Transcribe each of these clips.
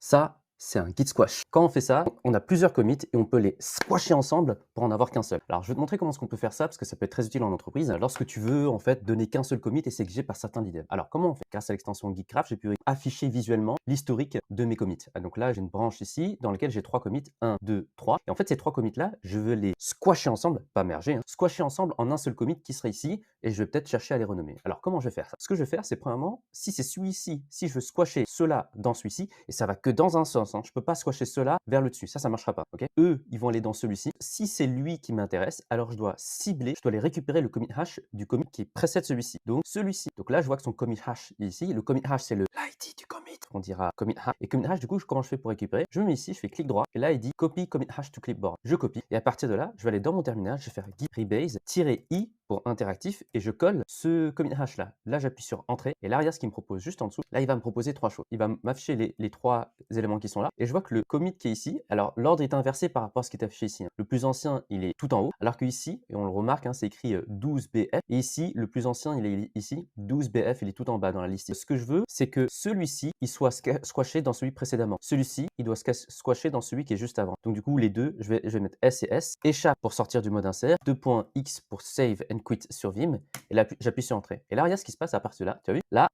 Ça, c'est un git squash. Quand on fait ça, on a plusieurs commits et on peut les squasher ensemble pour en avoir qu'un seul. Alors, je vais te montrer comment est-ce qu'on peut faire ça parce que ça peut être très utile en entreprise lorsque tu veux en fait donner qu'un seul commit et c'est exigé par certains leaders. Alors, comment on fait? Grâce à l'extension Gitcraft, j'ai pu afficher visuellement l'historique de mes commits. Donc là, j'ai une branche ici dans laquelle j'ai 3 commits, 1, 2, 3. Et en fait, ces 3 commits-là, je veux les squasher ensemble, pas merger, squasher ensemble en un seul commit qui sera ici et je vais peut-être chercher à les renommer. Alors, comment je vais faire ça? Ce que je vais faire, c'est premièrement, si c'est celui-ci, si je veux squasher ceux-là dans celui-ci, et ça va que dans un sens, je ne peux pas squasher ceux-là vers le dessus, ça marchera pas, ok? Eux, ils vont aller dans celui-ci. Si c'est lui qui m'intéresse, alors je dois cibler, je dois aller récupérer le commit hash du commit qui précède celui-ci. Donc, celui-ci. Donc là, je vois que son commit hash est ici. Le commit hash, c'est le l'ID du commit. On dira commit hash. Et commit hash, du coup, comment je fais pour récupérer? Je me mets ici, je fais clic droit, et là, il dit copy commit hash to clipboard. Je copie, et à partir de là, je vais aller dans mon terminal, je vais faire git rebase-i pour interactif et je colle ce commit hash là. Là, j'appuie sur entrée et là, regarde ce qu'il me propose juste en dessous. Là, il va me proposer 3 choses. Il va m'afficher les 3 éléments qui sont là et je vois que le commit qui est ici, alors l'ordre est inversé par rapport à ce qui est affiché ici. Le plus ancien, il est tout en haut, alors que ici, et on le remarque, c'est écrit 12BF et ici, le plus ancien, il est ici, 12BF, il est tout en bas dans la liste. Ce que je veux, c'est que celui-ci, il soit squashé dans celui précédemment. Celui-ci, il doit squasher dans celui qui est juste avant. Donc du coup, les deux, je vais mettre S et S, échappe pour sortir du mode insert, 2.x pour save and quit sur Vim, et là j'appuie sur entrée. Et là regarde ce qui se passe à partir de là, tu as vu? Là,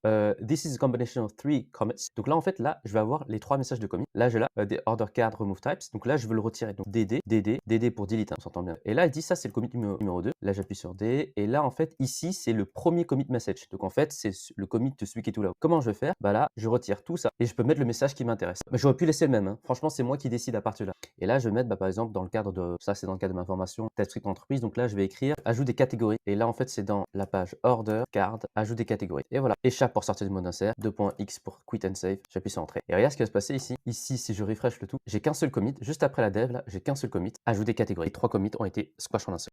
this is a combination of 3 commits. Donc là en fait, là je vais avoir les 3 messages de commit. Là j'ai là des order card remove types. Donc là je veux le retirer. Donc DD pour delete, on s'entend bien. Et là il dit ça c'est le commit numéro 2. Là j'appuie sur D. Et là en fait ici c'est le premier commit message. Donc en fait c'est le commit de celui qui est tout là-haut. Comment je vais faire? Bah là je retire tout ça et je peux mettre le message qui m'intéresse. Mais j'aurais pu laisser le même. Franchement c'est moi qui décide à partir de là. Et là je vais mettre par exemple dans le cadre de ça c'est dans le cadre de ma formation TypeScript entreprise. Donc là je vais écrire ajout des catégories. Et là en fait c'est dans la page order, card, ajout des catégories. Et voilà, échappe pour sortir du mode insert, 2.x pour quit and save, j'appuie sur entrée. Et regarde ce qui va se passer ici. Ici, si je refresh le tout, j'ai qu'un seul commit. Juste après la dev, là, j'ai qu'un seul commit, ajout des catégories. Les 3 commits ont été squash en un seul.